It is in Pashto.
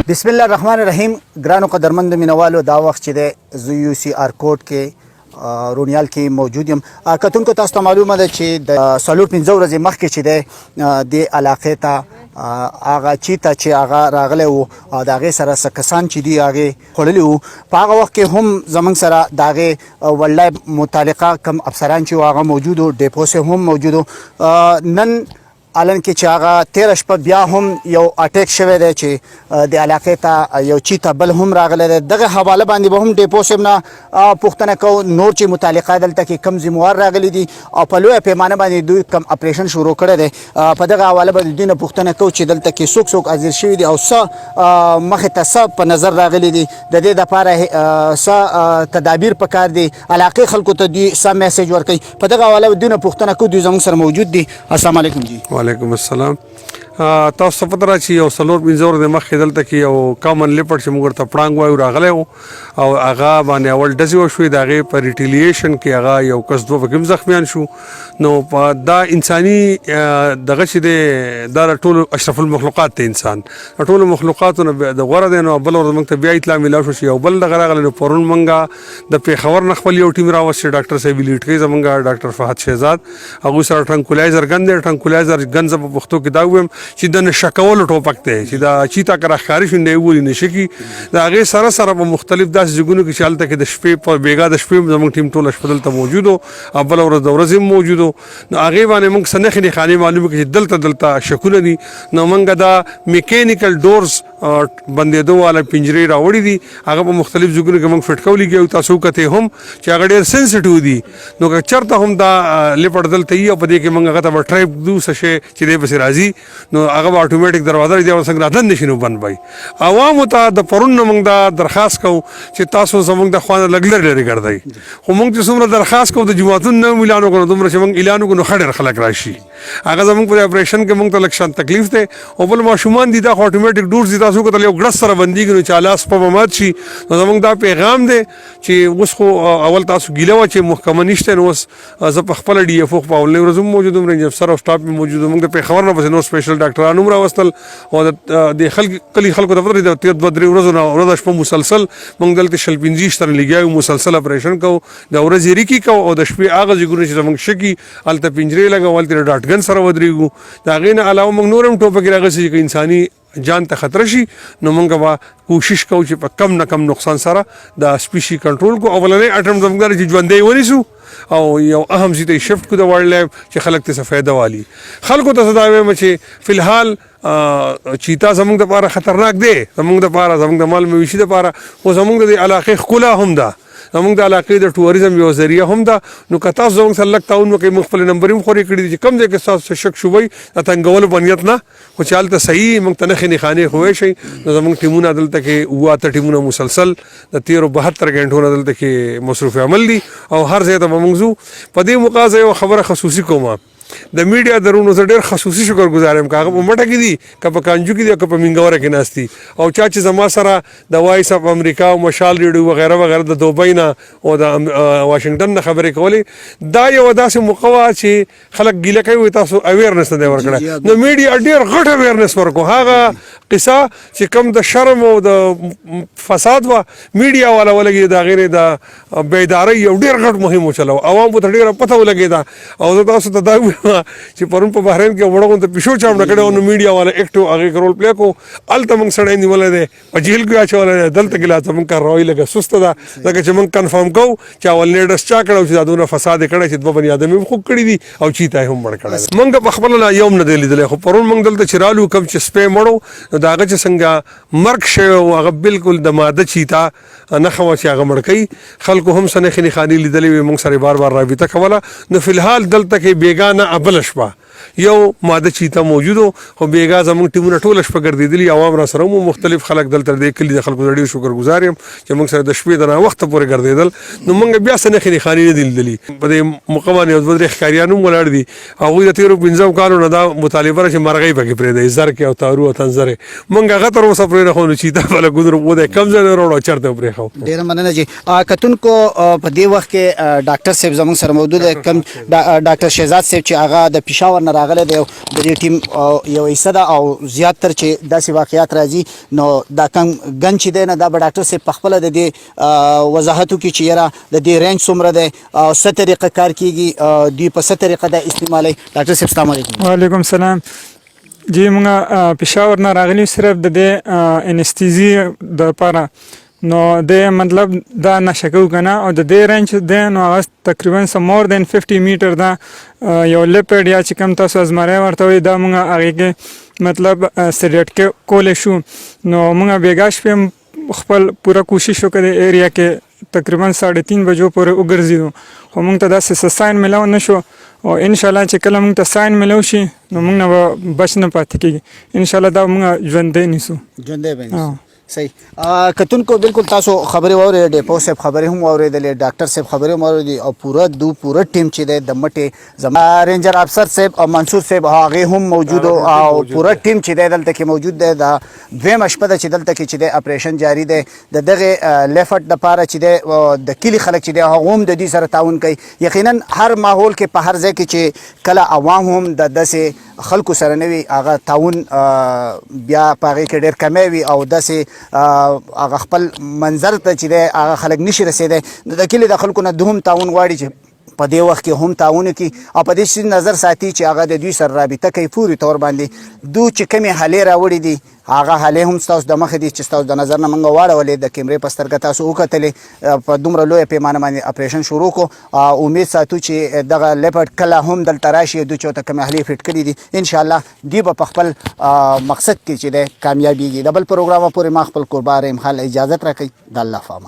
بسم الله الرحمن الرحیم. ګرانو قدرمند مینوالو، دا وخت چې د زه یو سی آر کوډ کې رونیال کې موجود یم. کتونکو تاسو ته معلومه ده چې د 45 ورځې مخکې چې د علاقې ته هغه چیتا چې هغه راغلی و د هغې سره څه کسان چې دي هغې خوړلي وو. په هغه وخت کې هم زموږ سره د هغې ولډ متعلقه کم افسران چې هغه موجود وو، ډیپو صاحب هم موجود وو. نن الان کې چې هغه 13 شپه بیا هم یو اټیک شوی دی چې د علاقې ته یو چیتا بل هم راغلی دی. دغه حواله باندې به هم ډیپو صاحب نه پوښتنه کوو نور چې متعلقه دلته کې کم ذموار راغلي دي او په لویه پیمانه باندې دوی کم اپریشن شروع کړی دی. په دغه حواله به د دوی نه پوښتنه کوو چې دلته کې څوک څوک حاضر شوي دي او څه مخې ته څه په نظر راغلي دي، د دې دپاره څه تدابیر پکار دي، علاقې خلکو ته دوی څه میسیج ورکوي. په دغه حواله به دوی نه پوښتنه کوو. دوی زموږ سره موجود دي. السلام علیکم جی. وعلیکم السلام. تاسو ته پته را چې یو 45 ورځې مخکې دلته کې یو کامن لیپرډ چې موږ ورته پړانګ وایو راغلی و او هغه باندې اول ډزې وشوې. د هغې په ریټیلیشن کې هغه یو کس 2 پکې هم زخمیان شو. نو په دا انساني دغه چې دی دا د ټولو اشرف المخلوقات دی انسان، د ټولو مخلوقاتو نه د غوره دی. نو بل ورځ موږ ته بیا اطلاع میلاو شو چې یو بل دغه راغلی. نو پرون موږ د پېښور نه خپل یو ټیم راوستې، ډاکټر صاحب لیډ کوي زموږ ډاکټر فهد شهزاد، هغوی سره ټرنکولايزر ګن دی. ټرنکولايزر ګن زه په پښتو کې دا ووایم چې د نشه کولو ټوپک دی چې دا چیتا که راښکاري شي دی ولي نشه کي. د هغې سره سره په مختلف داسې ځایونو کې چې هلته کې د شپې په بېګا د شپې زموږ ټیم ټوله شپه دلته موجود و او بله ورځ د ورځې هم موجود و. نو هغې باندې موږ څه نښې نښانې معلومې کړي چې دلته شکونه دي. نو موږ دا میکینیکل ډورز بندېدو والا پنجرې راوړي دي، هغه په مختلف ځایونو کې موږ فټ کولی کېږو. تاسو وکتې هم چې هغه ډېر سینسټیو دي. نو که چېرته هم دا لیپرډ دلته وي او په دې کې موږ هغه ته به ټرایپ دو څه شی چې دی پسې راځي، نو هغه به اټومیټک دروازه دی څنګه راتللی شي نو بند به وي. عوامو ته د پرون نه موږ دا درخواست کوو چې تاسو زموږ د خوا نه لږ لرې ګرځئ. خو موږ چې څومره درخواست کوو د جوماتونو نه هم اعلان وکړو، دومره چې موږ اعلان وکړو نو ښه ډېر خلک راشي. هغه زموږ په اپریشن کې موږ ته لږ شان تکلیف دی. او بل ماشومان دي دا خو اټومیټک ډورز دي، تاسو وکتل یو ګړس سره بندېږي نو چې لاس په مات شي. نو زموږ دا پیغام دی چې اوس خو اول تاسو ګیله وه چې محکمه نشته، نو اوس زه په خپله ډي اف او په اولنۍ ورځ هم موجود یم، رینج افسر او سټاف هم موجود یم. موږ د پېښور نه پسې نور سپیشل ډاکټران هم راوستل او د کلي خلکو ته پته ده 2-3 ورځو نه ورځ شپه مسلسل موږ دلته 45 تنه لګیا یو، مسلسل اپریشن کوو. د ورځې ریکي کوو او د شپې هغه ځایونه چې زموږ شکي هلته پنجرې لګوو، هلته د ډاټ ګن سره ودرېږو. د هغې نه علاوه موږ نور هم ټوپکې راغوستې چې انساني جان ته خطره شي، نو موږ به کوشش کوو چې په کم نه کم نقصان سره د سپیشي کنټرول کو. اولنی اټم زموږ دا چې ژوندی ونیسو او یو اهم ځای ته شفټ کړو د وایلډ لایف چې خلک ته څه فایده والي. خلکو ته زه دا وایم چې فی الحال چیتا زموږ دپاره خطرناک دی، زموږ دپاره، زموږ د مال مویشي دپاره، خو زموږ د علاقې ښکلا هم ده، زموږ د علاقې د ټوریزم یو ذریعه هم ده. نو که تاسو زموږ سره لږ تعاون وکړئ، موږ خپل نمبر هم خورې کړي دي چې کوم ځای کې ستاسو شک شوبئ د تنګولو په نیت نه، خو چې هلته صحیح موږ ته نښې نښانې ښوی شئ. نو زموږ ټیمونه دلته کې 7 ټیمونه مسلسل د 13-72 غنټو نه دلته کې مصروف عمل دي او هر ځای ته به موږ ځو. په دې موقع زه یو خبره خصوصي کوم، د میډیا درونو زه ډېر خصوصي شکر ګزار یم، که هغه په مټه کې دي، که په کانجو کې دي، که په مینګوره کې ناست دي، او چا چې زما سره د وایس اف امریکا او مشال ریډیو وغیره وغیره د دوبۍ نه او د واشنګټن نه خبرې کولې. دا یوه داسې موقع وه چې خلک ګیله کوي تاسو اویرنس نه دی ورکړی. نو میډیا ډېر غټ اویرنس ورکړو. هغه قصه چې کوم د شرم او د فساد وه میډیا والا ولګېد، د هغې د بیدارۍ یو ډېر غټ مهم وچلو، عوامو ته ډېره پته ولګېده. او زه تاسو ته دا چې پرون په بحرین کې وړه غونته پیشو چاړه کړې او نو میډیا والا اکټیو هغې رول پلی کړو. هلته موږ سړی نیولی دی، په جیل کې اچولی دی، دلته کې لا زموږ کارروایي لږه سسته ده، ځکه چې موږ کنفرم کوو چې اول نیډس چا کړی چې دا دونه فساد یې کړی چې 2 بني ادم یې خوږ کړي دي او چیتا یې هم مړ کړی دی. موږ په خپله لا یو هم نه دی لیدلی، خو پرون موږ دلته چې رالو کوم چې سپی مړو نو د هغه چې څنګه مرګ شوی و هغه بالکل د ماده چیتا نښه وه چې هغه مړ کوي. خلکو هم څه نښې نښانې لیدلې وې، موږ سره بار بار رابطه کوله. نو فی الحال دلته کې بېګا نه بله شپه یو ماده چیتا موجودو، خو بېګا زموږ ټیمونه ټوله شپه ګرځېدلي، عوام را سره مو مختلف خلک دلته د کلي د خلکو ډېر شکر ګزار یم چې موږ سره د شپې د ناوخته پورې ګرځېدل. نو موږ بیا څه نښې نښانې نه دي لیدلي. په دې موقع باندې یو 2-3 ښکاریان هم ولاړ دي، هغوی د 13-15 کالو نه دا مطالبه ده چې مرغۍ پکې پرېږدئ، زرکې او تارو او تنزرې. موږ هغه تر اوسه پرېنښو، نو چیتا بله ګودر وده کم ځای نه راوړو او چېرته پرېښو. ډېره مننه جي. کتونکو په دې وخت کې ډاکټر صاحب زموږ سره موجود دی، کوم ډاکټر شهزاد صاحب چې هغه د پېښور نه راغلی دی د دې ټیم یو حصه ده او زیاتره چې داسې واقعیات راځي نو دا کم ګن چې دی نه دا به ډاکټر صاحب پخپله د دې وضاحت وکړي چې یاره د دې رینج څومره دی او څه طریقه کار کیږي دوی په څه طریقه دا استعمالوي. ډاکټر صاحب السلام علیکم. وعلیکم السلام. جی مونږ پېښور نه راغلي صرف د دې انستیزي دپاره نو د مطلب دا نشه کوو که نه او د دې رینج دی نو هغه تقریبا مور دین 50 میټر دا یو لیپډ یا چې کوم تاسو ازمری ورته وایي دا مونږ هغې کې مطلب سیډیټ کولی شو نو مونږ بېګا شپې خپل پوره کوشش وکړو د ایریا کې تقریبا 3:30 بجو پورې وګرځېدو خو مونږ ته داسې ساين ملاو نه شو او انشاءالله چې کله مونږ ته ساين ملاو شي نو مونږ نه به بچ نه پاتې کېږي انشاءالله دا مونږ ژوندی نیسو. ژوندی به نیسو. صحیح. کتونکو بالکل تاسو خبرې واورئ ډیپو صاحب خبرې هم واورېدلې ډاکټر صاحب خبرې هم واورېدې او پوره ټیم چې دی د مټې زما رینجر افسر صاحب او منصور صاحب هغې هم موجود او پوره ټیم چې دی دلته کې موجود دی. دا دویمه شپه ده چې دلته کې چې دی اپریشن جاري دی د دغې لیفټ دپاره چې دی د کلي خلک چې دی هغه هم د دوی سره تعاون کوي. یقینا هر ماحول کې په هر ځای کې چې کله عوام هم د داسې خلکو سره نه وي هغه تعاون بیا په هغې کې ډېر کمی وي او داسې هغه خپل منظر ته چې دی هغه خلک نشي رسېدی نو د کلي د خلکو نه دوی هم تعاون غواړي چې په دې وخت کې هم تعاون وکړي او په دې شي نظر ساتي چې هغه د دوی سره رابطه کوي پورې طور باندې دوی چې کومې حالې راوړي دي هغه حالې هم ستاسو د مخې دي چې ستاسو د نظر نه موږ واړولې د کیمرې په سترګه تاسو وکتلې په دومره لویه پیمانه باندې اپریشن شروع کړو امید ساتو چې دغه لیپټ کله هم دلته راشي دوی چې ورته کومې حالې فټ کړي دي انشاءالله دوی به په خپل مقصد کې چې دی کامیابیږي. د بل پروګرامه پورې ما خپل قربا رحیم خان اجازت راکوي. د الله په امان.